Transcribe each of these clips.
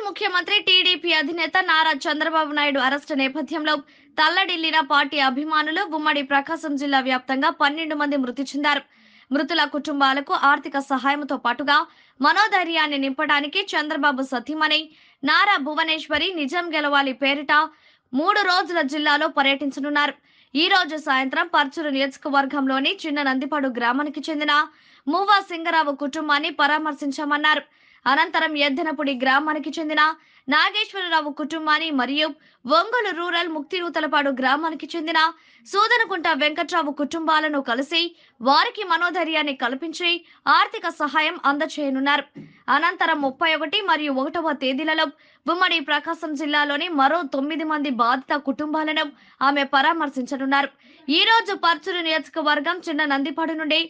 ముఖ్యమంత్రి టీడీపీ అధినేత నారా చంద్రబాబు నాయుడు అరెస్టు నేపథ్యంలో తల్లడిల్లిన పార్టీ అభిమానులు ఉమ్మడి ప్రకాశం జిల్లా వ్యాప్తంగా 12 మంది మృతి చెందారు. మృతుల కుటుంబాలకు ఆర్థిక సహాయంతో పాటుగా మనోధైర్యాన్ని నింపడానికి చంద్రబాబు సతీమణి నారా భువనేశ్వరి నిజం గెలవాలి పేరిట 3 రోజుల జిల్లాలో పర్యటించనున్నారు. ఈ రోజు సాయంత్రం పర్చూరు నియోజకవర్గంలోని చిన్న నందిపాడు గ్రామానికి చెందిన మువ్వా సింగరావు కుటుంబాన్ని పరామర్శించామన్నారు. అనంతరం ఎద్దనపుడి గ్రామానికి చెందిన నాగేశ్వరరావు కుటుంబాన్ని మరియు ఒంగోలు రూరల్ ముక్తినూతలపాడు గ్రామానికి చెందిన సూదనకుంట వెంకట్రావు కుటుంబాలను కలిసి వారికి మనోధైర్యాన్ని కల్పించి ఆర్థిక సహాయం అందజేయనున్నారు. అనంతరం 31 మరియు 1వ తేదీలలో ఉమ్మడి ప్రకాశం జిల్లాలోని మరో 9 మంది బాధిత కుటుంబాలను ఆమె పరామర్శించనున్నారు. ఈ రోజు పర్చూరు నియోజకవర్గం చిన్న నందిపాడు నుండి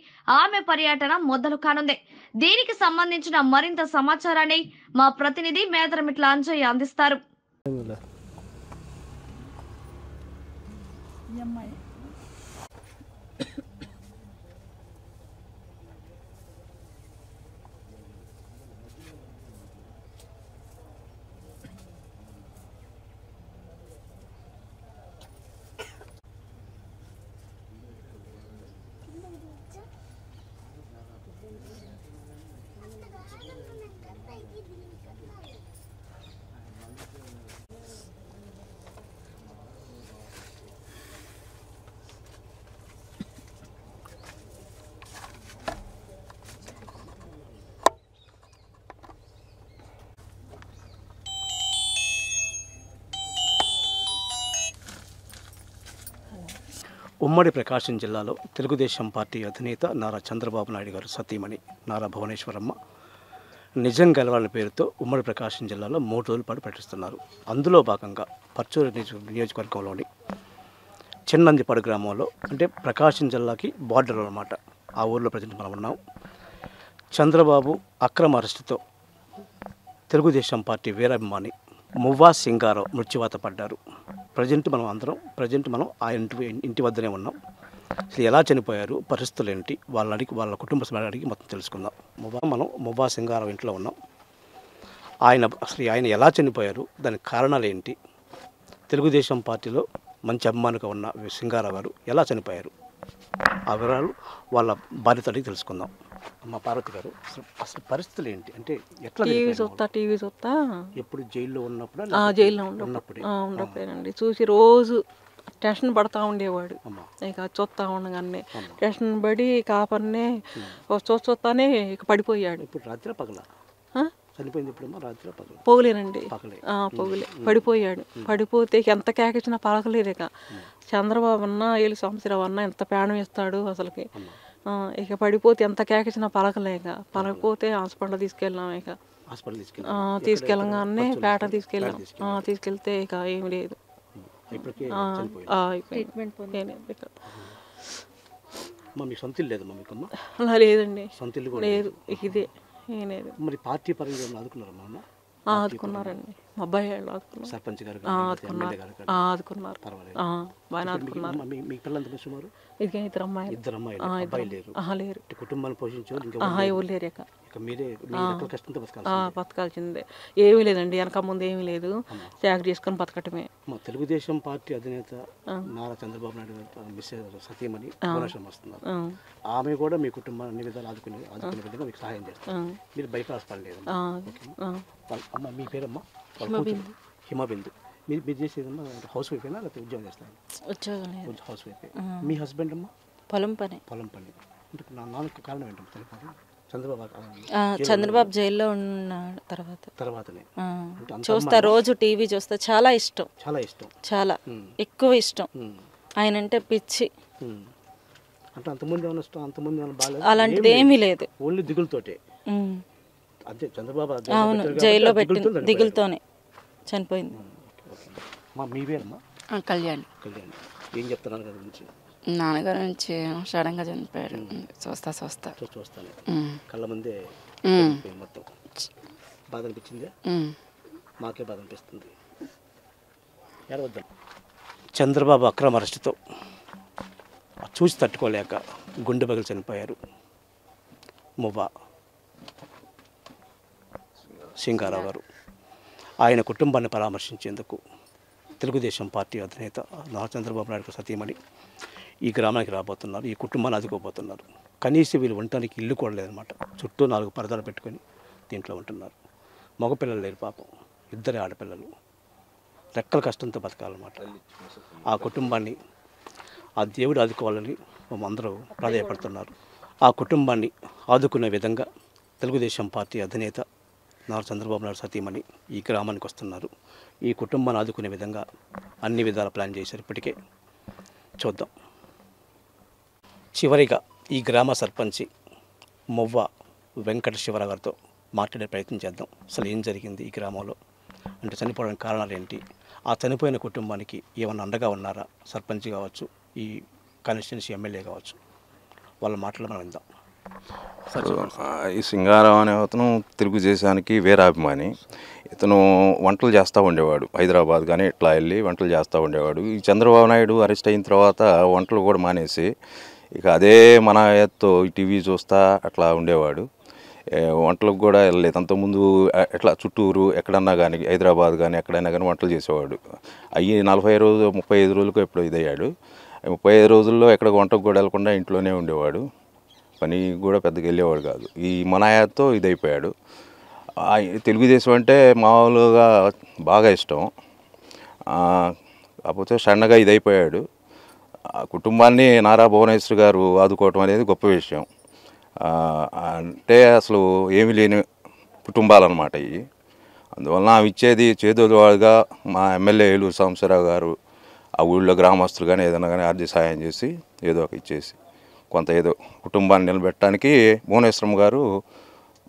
ఆమె పర్యటన మొదలు కానుంది. దీనికి సంబంధించిన మరింత సమాచారాన్ని మా ప్రతినిధి మేదరమిట్ల అంజయ్య అందిస్తారు. ఉమ్మడి ప్రకాశం జిల్లాలో తెలుగుదేశం పార్టీ అధినేత నారా చంద్రబాబు నాయుడు గారు సతీమణి నారా భువనేశ్వరమ్మ నిజం గెలవాలని పేరుతో ఉమ్మడి ప్రకాశం జిల్లాలో 3 రోజుల పాటు పర్యటిస్తున్నారు. అందులో భాగంగా పర్చూరు నియోజకవర్గంలోని చిన్నందిపాడు గ్రామంలో, అంటే ప్రకాశం జిల్లాకి బార్డర్ అన్నమాట, ఆ ఊర్లో ప్రజెంట్ మనం ఉన్నాం. చంద్రబాబు అక్రమ అరెస్టుతో తెలుగుదేశం పార్టీ వీరాభిమాని మువ్వా సింగారావు మృత్యువాత పడ్డారు. ప్రజెంట్ మనం ఆయన ఇంటి వద్దనే ఉన్నాం. అసలు ఎలా చనిపోయారు, పరిస్థితులు ఏంటి, వాళ్ళ కుటుంబ సభ్యులు అడిగి మొత్తం తెలుసుకుందాం. మువ్వా సింగారావు ఇంట్లో ఉన్నాం. ఆయన ఎలా చనిపోయారు, దానికి కారణాలు ఏంటి, తెలుగుదేశం పార్టీలో మంచి అభిమానిగా ఉన్న సింగారావు గారు ఎలా చనిపోయారు, ఆ వివరాలు వాళ్ళ బాధ్యత అడిగి తెలుసుకుందాం. అమ్మ పార్వతి గారు, అసలు పరిస్థితులు ఏంటి, అంటే ఎట్లా టీవీ చూస్తా ఎప్పుడు జైల్లో ఉన్నప్పుడు జైల్లో ఉన్నప్పుడేనండి చూసి రోజు టెన్షన్ పడతా ఉండేవాడు. ఇక చూస్తా ఉండగానే టెన్షన్ పడి కాపర్నే చూస్తానే ఇక పడిపోయాడు. ఇప్పుడు రాత్రి పగల చనిపోయింది, ఇప్పుడు రాత్రి పగల పొగలేనండి, పొగలే పడిపోయాడు. పడిపోతే ఎంత కేకిచ్చినా పలకలేదు. ఇక చంద్రబాబు అన్న ఏళ్ళు సంవత్సరం అన్న ఎంత ప్రాణం ఇస్తాడు అసలుకి. ఇక పడిపోతే ఎంత కేకిచ్చినా పలకలేక పలకపోతే హాస్పిటల్ తీసుకెళ్ళాం. ఇక తీసుకెళ్ళగానే పేట తీసుకెళ్తే ఇక ఏమి లేదు, లేదండి, లేదు. ఇదే లేదు. మరి పార్టీ పరంగా ఆదుకున్నారమ్మా? ఆదుకున్నారండి, మా అబ్బాయి వాళ్ళు ఆదుకున్నారు, సర్పంచ్ గారు ఆదుకున్నారు, బాగా ఆదుకున్నారు. మీ పిల్లలంతా సుమారు ఇద్దరు అమ్మాయిలు లేరు, కుటుంబాన్ని పోషించారు, ఎవరు లేరు. ఇక మీరే కష్టంతో బతకాల్సిందే. ఏమీ లేదండి, వెనక ముందు ఏమీ లేదు, చాకరీ చేసుకొని బతకటమే. తెలుగుదేశం పార్టీ అధినేత నారా చంద్రబాబు నాయుడు గారు మిస్సెస్ సతీమణి భువనేశ్వరం వస్తున్నారు. ఆమె కూడా మీ కుటుంబాన్ని అన్ని విధాలు ఆదుకునే విధంగా మీకు సహాయం చేస్తారు. మీరు బైపాస్ పడలేదు. అమ్మ మీ పేరమ్మా? హిమబిందు. మీరు చేసేదమ్మా హౌస్ వైఫ్ అయినా లేకపోతే ఉద్యోగం చేస్తారు? ఉద్యోగం హౌస్ వైఫ్. మీ హస్బెండ్ అమ్మా? పొలం పని. అంటే నా నాన్నకి కారణం ఏంటమ్మా చనిపోవడం? చంద్రబాబు జైల్లో ఉన్న తర్వాతనే చూస్తా, రోజు టీవీ చూస్తా, చాలా ఇష్టం, చాలా ఎక్కువ ఇష్టం. ఆయన అంటే పిచ్చి. అంటే అంతమంది అలాంటిది ఏమీ లేదు, ఓన్లీ దిగులతోటే. అంతే చంద్రబాబు అవును, జైల్లో పెట్టి దిగులతోనే చనిపోయింది. మీ పేరమ్మా? కళ్యాణ్. ఏం చెప్తున్నారు గారి గురించి? నాన్నగారి నుంచి సడన్గా చనిపోయారు. చూస్తాను కళ్ళ ముందే మొత్తం బాధ అనిపించింది. మాకే బాధ అనిపిస్తుంది. చంద్రబాబు అక్రమ అరెస్టుతో చూసి తట్టుకోలేక గుండె పగిలి చనిపోయారు మువ్వా సింగారావు గారు. ఆయన కుటుంబాన్ని పరామర్శించేందుకు తెలుగుదేశం పార్టీ అధినేత నారా చంద్రబాబు నాయుడు సతీమణి ఈ గ్రామానికి రాబోతున్నారు. ఈ కుటుంబాన్ని ఆదుకోబోతున్నారు. కనీసం వీళ్ళు ఉండటానికి ఇల్లు కూడా లేదన్నమాట. చుట్టూ 4 పరదాలు పెట్టుకొని దీంట్లో ఉంటున్నారు. మగపిల్లలు లేరు పాపం, 2 ఆడపిల్లలు. రెక్కల కష్టంతో బతకాలన్నమాట. ఆ కుటుంబాన్ని ఆ దేవుడు ఆదుకోవాలని అందరూ ప్రాధాయపడుతున్నారు. ఆ కుటుంబాన్ని ఆదుకునే విధంగా తెలుగుదేశం పార్టీ అధినేత నారా చంద్రబాబు నాయుడు సతీమణి ఈ గ్రామానికి వస్తున్నారు. ఈ కుటుంబాన్ని ఆదుకునే విధంగా అన్ని విధాల ప్లాన్ చేశారు. ఇప్పటికే చూద్దాం. చివరిగా ఈ గ్రామ సర్పంచి మొవ్వ వెంకట శివరావు గారితో మాట్లాడే ప్రయత్నం చేద్దాం. అసలు ఏం జరిగింది ఈ గ్రామంలో, అంటే చనిపోవడానికి కారణాలు ఏంటి, ఆ చనిపోయిన కుటుంబానికి ఏమన్నా అండగా ఉన్నారా, సర్పంచ్ కావచ్చు, ఈ కాన్స్టిట్యున్సీ ఎమ్మెల్యే కావచ్చు, వాళ్ళ మాటలు మనం విందాం. ఈ సింగారం అనే అతను తెలుగుదేశానికి వీరాభిమాని. ఇతను వంటలు చేస్తూ ఉండేవాడు. హైదరాబాద్ కానీ ఇట్లా వెళ్ళి వంటలు చేస్తూ ఉండేవాడు. ఈ చంద్రబాబు నాయుడు అరెస్ట్ అయిన తర్వాత వంటలు కూడా మానేసి ఇక అదే మన ఎత్తో టీవీ చూస్తా అట్లా ఉండేవాడు. వంటలకు కూడా వెళ్ళలేదు. అంతకుముందు ఎట్లా చుట్టూరు ఎక్కడన్నా కానీ హైదరాబాద్ కానీ ఎక్కడైనా కానీ వంటలు చేసేవాడు. అవి 40 రోజులు 35 రోజులకు ఎప్పుడో ఇదయ్యాడు. 35 రోజుల్లో ఎక్కడ వంటకు కూడా వెళ్ళకుండా ఇంట్లోనే ఉండేవాడు. పని కూడా పెద్దగా వెళ్ళేవాడు కాదు. ఈ మనాయాతో ఇదైపోయాడు. తెలుగుదేశం అంటే మామూలుగా బాగా ఇష్టం. కాకపోతే సన్నగా ఇదైపోయాడు. ఆ కుటుంబాన్ని నారా భువనేశ్వర్ గారు ఆదుకోవటం అనేది గొప్ప విషయం. అంటే అసలు ఏమీ లేని కుటుంబాలన్నమాట ఇవి. అందువలన అవి ఇచ్చేది చేదోడువాడుగా మా ఎమ్మెల్యే ఏలూరు సాంబశివరావు గారు ఆ ఊళ్ళో గ్రామస్తులు కానీ ఏదైనా కానీ ఆర్థిక సహాయం చేసి ఏదో ఒక ఇచ్చేసి కొంత ఏదో కుటుంబాన్ని నిలబెట్టడానికి భువనేశ్వరం గారు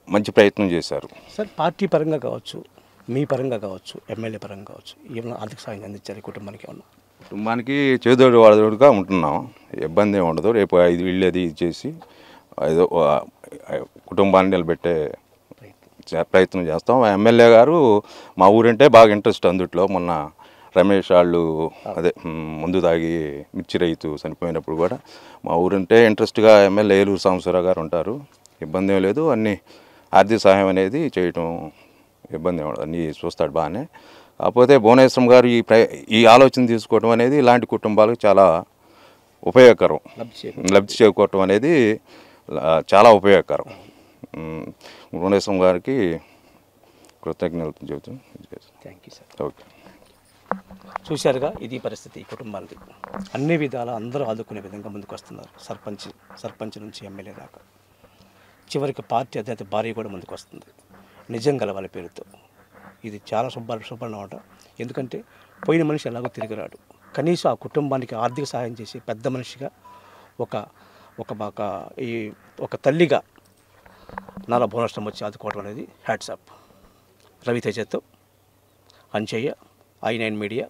మంచి ప్రయత్నం చేశారు. సార్, పార్టీ పరంగా కావచ్చు, మీ పరంగా కావచ్చు, ఎమ్మెల్యే పరంగా కావచ్చు, ఏమైనా ఆర్థిక సాయం అందించారు ఈ కుటుంబానికి? ఏమన్నా కుటుంబానికి చేదోడు వాడోడుగా ఉంటున్నాం. ఇబ్బంది ఏమి ఉండదు. రేపు 5 ఇళ్ళు అది ఇచ్చేసి ఏదో కుటుంబాన్ని నిలబెట్టే ప్రయత్నం చేస్తాం. ఎమ్మెల్యే గారు మా ఊరంటే బాగా ఇంట్రెస్ట్. అందుట్లో మొన్న రమేష్ వాళ్ళు అదే ముందు తాగి మిర్చి రైతు చనిపోయినప్పుడు కూడా మా ఊరంటే ఇంట్రెస్ట్గా ఎమ్మెల్యే ఏలూరు సాంబశివరావు గారు ఉంటారు. ఇబ్బంది ఏం లేదు. అన్నీ ఆర్థిక సహాయం అనేది చేయటం ఇబ్బంది ఏమి ఉండదు. అన్నీ చూస్తాడు బాగానే. కాకపోతే భువనేశ్వరం గారు ఈ ఆలోచన తీసుకోవడం అనేది ఇలాంటి కుటుంబాలకు చాలా ఉపయోగకరం. లబ్ధి చేకూరటం అనేది చాలా ఉపయోగకరం. భువనేశ్వరం గారికి కృతజ్ఞతలు చెబుతాం. Thank you sir. ఓకే. చూశారుగా, ఇది పరిస్థితి కుటుంబాలది. అన్ని విధాలా అందరూ ఆదుకునే విధంగా ముందుకు వస్తున్నారు. సర్పంచ్ నుంచి ఎమ్మెల్యే దాకా. చివరికి పార్టీ అధినేత భార్య కూడా ముందుకు వస్తుంది. నిజం గలవాళ్ళ పేరుతో. ఇది చాలా శుభ్రమాట. ఎందుకంటే పోయిన మనిషి ఎలాగో తిరిగిరాడు. కనీసం ఆ కుటుంబానికి ఆర్థిక సహాయం చేసి పెద్ద మనిషిగా ఒక తల్లిగా నారా భువనేశ్వరం వచ్చి ఆదుకోవడం అనేది హ్యాట్సాప్. రవితేజతో Anchaiah, i9 media.